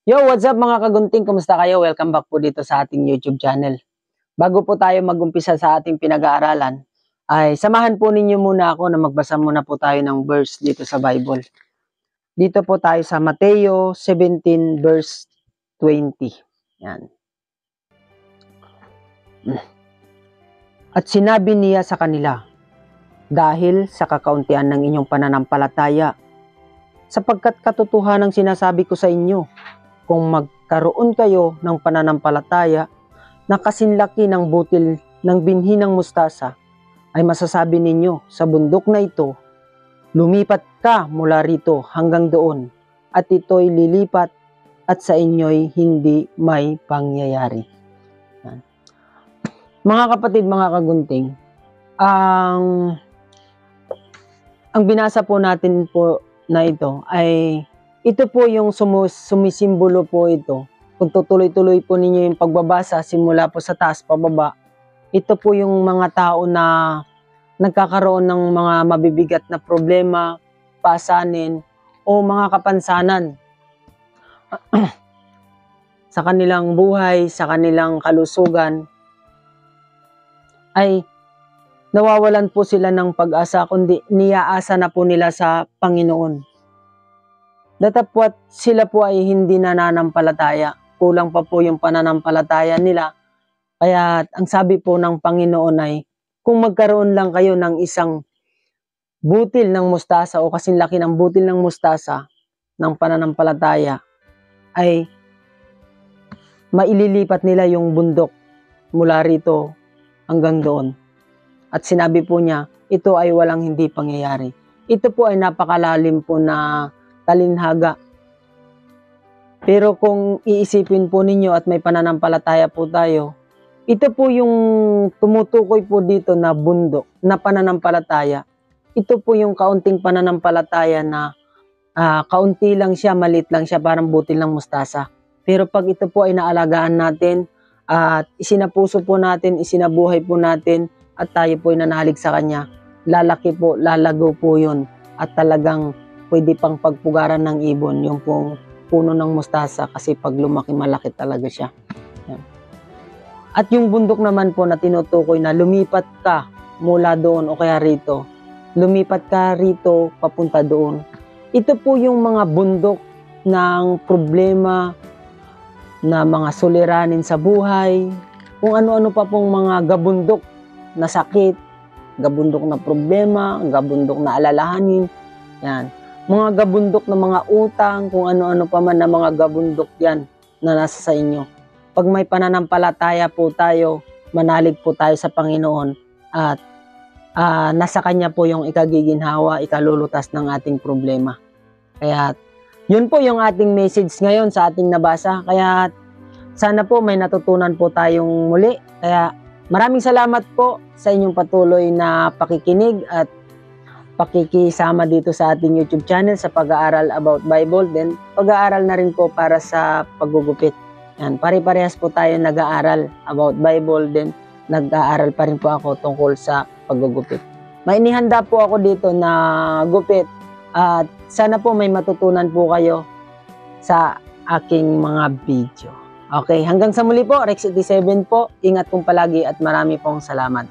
Yo, what's up mga kagunting? Kumusta kayo? Welcome back po dito sa ating YouTube channel. Bago po tayo mag-umpisa sa ating pinag-aaralan, ay samahan po ninyo muna ako na magbasa muna po tayo ng verse dito sa Bible. Dito po tayo sa Mateo 17 verse 20. Yan. At sinabi niya sa kanila, dahil sa kakauntian ng inyong pananampalataya, sapagkat katotohanang sinasabi ko sa inyo, kung magkaroon kayo ng pananampalataya na kasinlaki ng butil ng binhi ng mustasa, ay masasabi ninyo sa bundok na ito, lumipat ka mula rito hanggang doon, at ito'y lilipat at sa inyo'y hindi may pangyayari. Yan. Mga kapatid, mga kagunting, ang binasa po natin po na ito ay ito po yung sumisimbolo po ito. Kung tutuloy-tuloy po ninyo yung pagbabasa simula po sa taas pababa, ito po yung mga tao na nagkakaroon ng mga mabibigat na problema, pasanin, o mga kapansanan sa kanilang buhay, sa kanilang kalusugan, ay nawawalan po sila ng pag-asa, kundi niyaasa na po nila sa Panginoon. Datapwat sila po ay hindi nananampalataya. Kulang pa po yung pananampalataya nila. Kaya ang sabi po ng Panginoon ay, kung magkaroon lang kayo ng isang butil ng mustasa o kasing laki ng butil ng mustasa ng pananampalataya, ay maililipat nila yung bundok mula rito hanggang doon. At sinabi po niya, ito ay walang hindi pangyayari. Ito po ay napakalalim po na talinhaga. Pero kung iisipin po ninyo at may pananampalataya po tayo, ito po yung tumutukoy po dito na bundok, na pananampalataya. Ito po yung kaunting pananampalataya na kaunti lang siya, maliit lang siya, parang butil ng mustasa. Pero pag ito po ay naalagaan natin, at isinapuso po natin, isinabuhay po natin, at tayo po ay nanalig sa Kanya, lalaki po, lalago po yun, at talagang pwede pang pagpugaran ng ibon, yung pong puno ng mustasa, kasi pag lumaki, malaki talaga siya. Yan. At yung bundok naman po na tinutukoy na lumipat ka mula doon o kaya rito, lumipat ka rito, papunta doon. Ito po yung mga bundok ng problema, na mga suliranin sa buhay, kung ano-ano pa pong mga gabundok na sakit, gabundok na problema, gabundok na alalahanin, yan. Mga gabundok na mga utang, kung ano-ano pa man na mga gabundok yan na nasa sa inyo. Pag may pananampalataya po tayo, manalig po tayo sa Panginoon, at nasa Kanya po yung ikagiginhawa, ikalulutas ng ating problema. Kaya yun po yung ating message ngayon sa ating nabasa. Kaya sana po may natutunan po tayong muli. Kaya maraming salamat po sa inyong patuloy na pakikinig at pakikisama dito sa ating YouTube channel sa pag-aaral about Bible. Then pag-aaral na rin po para sa paggugupit. Yan, pare-parehas po tayo nag-aaral about Bible. Then nag-aaral pa rin po ako tungkol sa paggugupit. May inihanda po ako dito na gupit. At sana po may matutunan po kayo sa aking mga video. Okay, hanggang sa muli po, Rex87 po. Ingat pong palagi at marami pong salamat.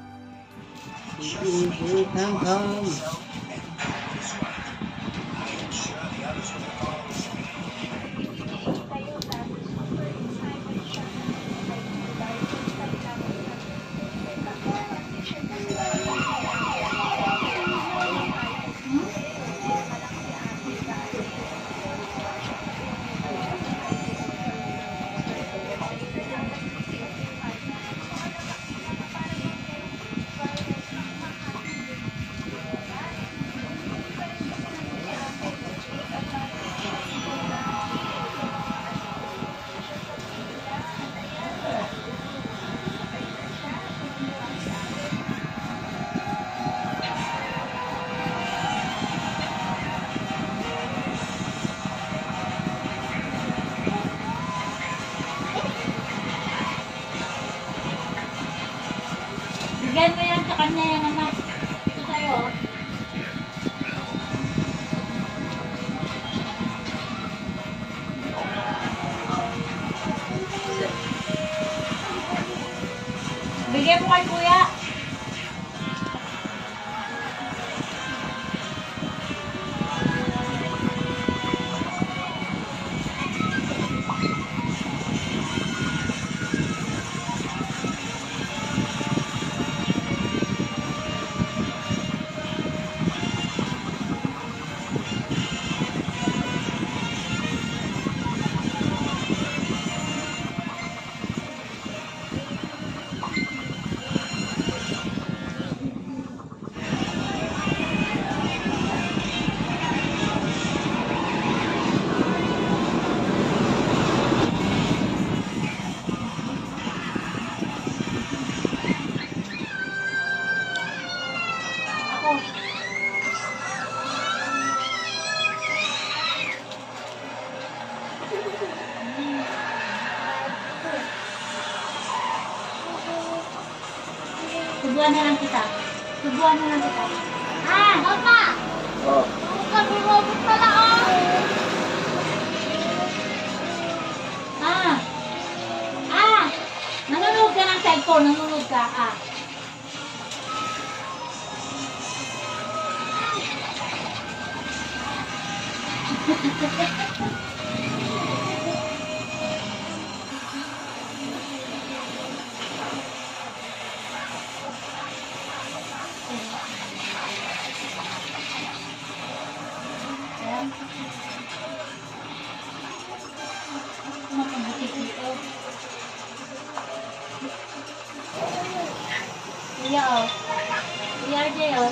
Bigyan mo yan sa kanya yan naman. Ito sa'yo. Bigay mo kay kuya. Subuan na lang kita. Subuan na lang kita. Ah! Papa! Oh. Nag-robot pala oh! Ah! Ah! Nanonood ka ng cellphone. Nanonood ka. Ah! Ayan. Makabutik dito. Kuya oh. Kuya RJ oh.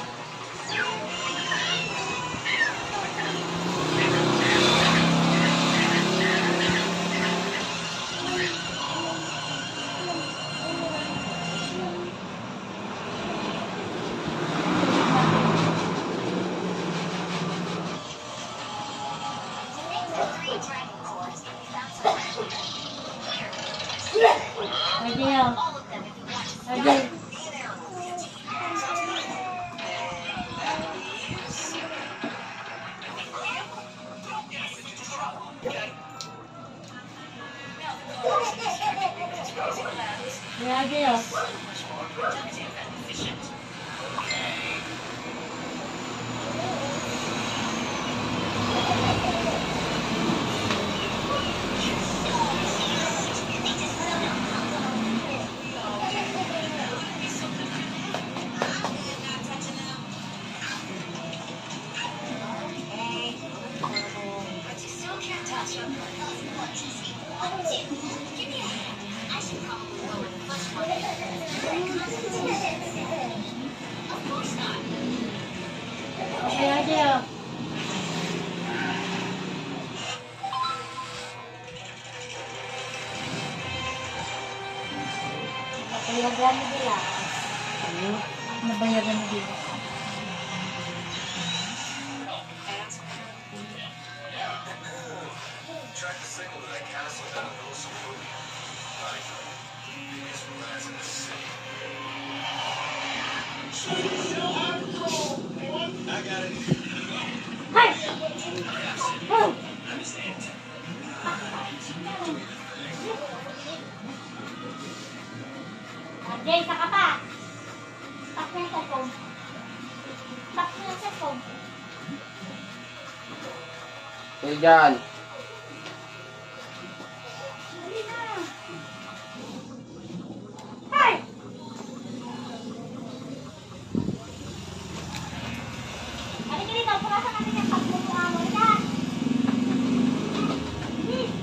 RJ oh. RJ. Kuya RJ oh. Kuya RJ oh. Nabayaran na nila. Nabayaran na nila. Hey! Oh! Jay, saka pa! Tap na yung cellphone. Tap na yung cellphone. Sige dyan. Dali na. Hey! Halika dito, pulasan natin yung pagmumukha mo. Yan! Bilis!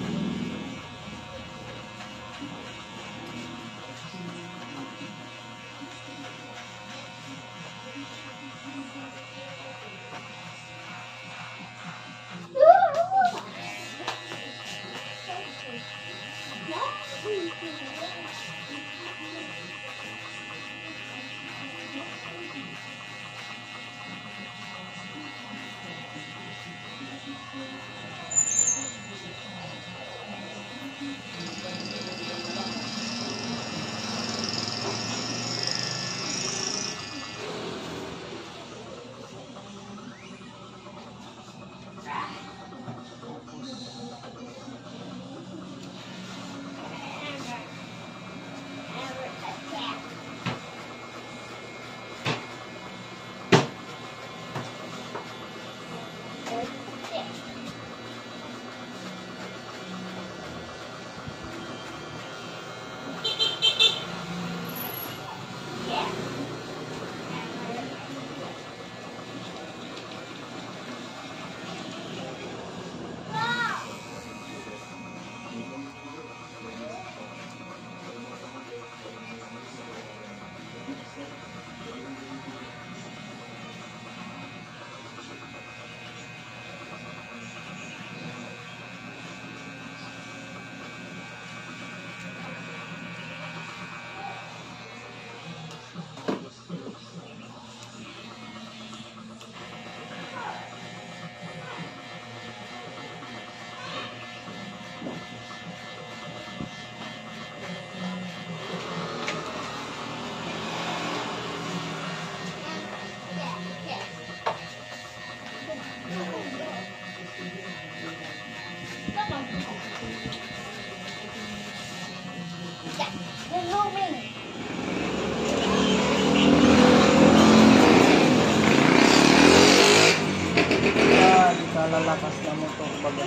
malakas na motor baga.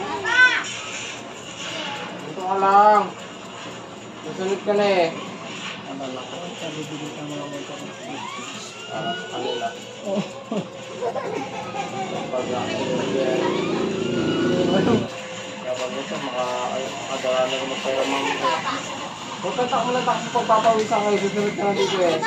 Dito ka lang. Susunod ka na eh. Ano lang ko, sabi bigit ng mga motor. Para sa kanila. Oh. Kapag ito, makadala na naman tayo mga. Huwag ka mo lang takbo pagpapawisan kayo. Susunod ka na dito eh.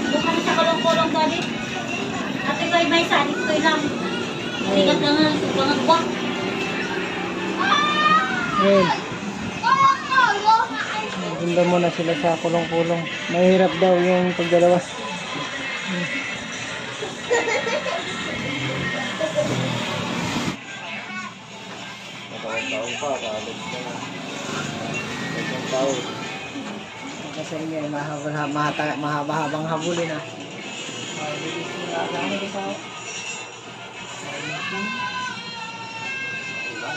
Bukan sa kolong-kolong tadi. Ate ko may sari ko lang. Sigat lang ng mga buwak. Ngayon, ganda mo na sila sa kulong-kulong. Mahirap daw yung pagdalawas. Taon pa, kalit ka na. Isang taon. Kasi nga, mahaba-habang habulin na.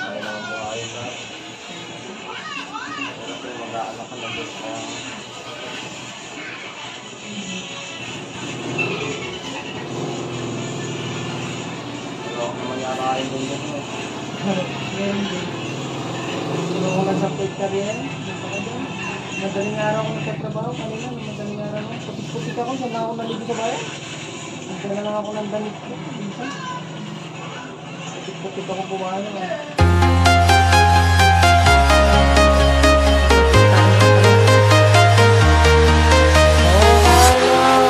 Ay naman buhayin na. Mag-aanak ka na doon sa... Pero ako naman yara kayo doon doon. Sino ko lang sa plate ka rin? Madaling araw ko nagtatrabaho kanina. Madaling araw ko. Putik-putik ako. Saan ako naligo sa bayan? Nagdala lang ako ng damit ko. Putik-putik ako bumahan.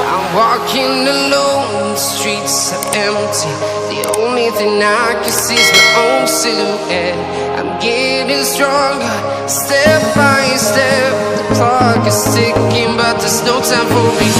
I'm walking alone, the streets are empty. The only thing I can see is my own silhouette. I'm getting stronger, step by step. The clock is ticking, but there's no time for me.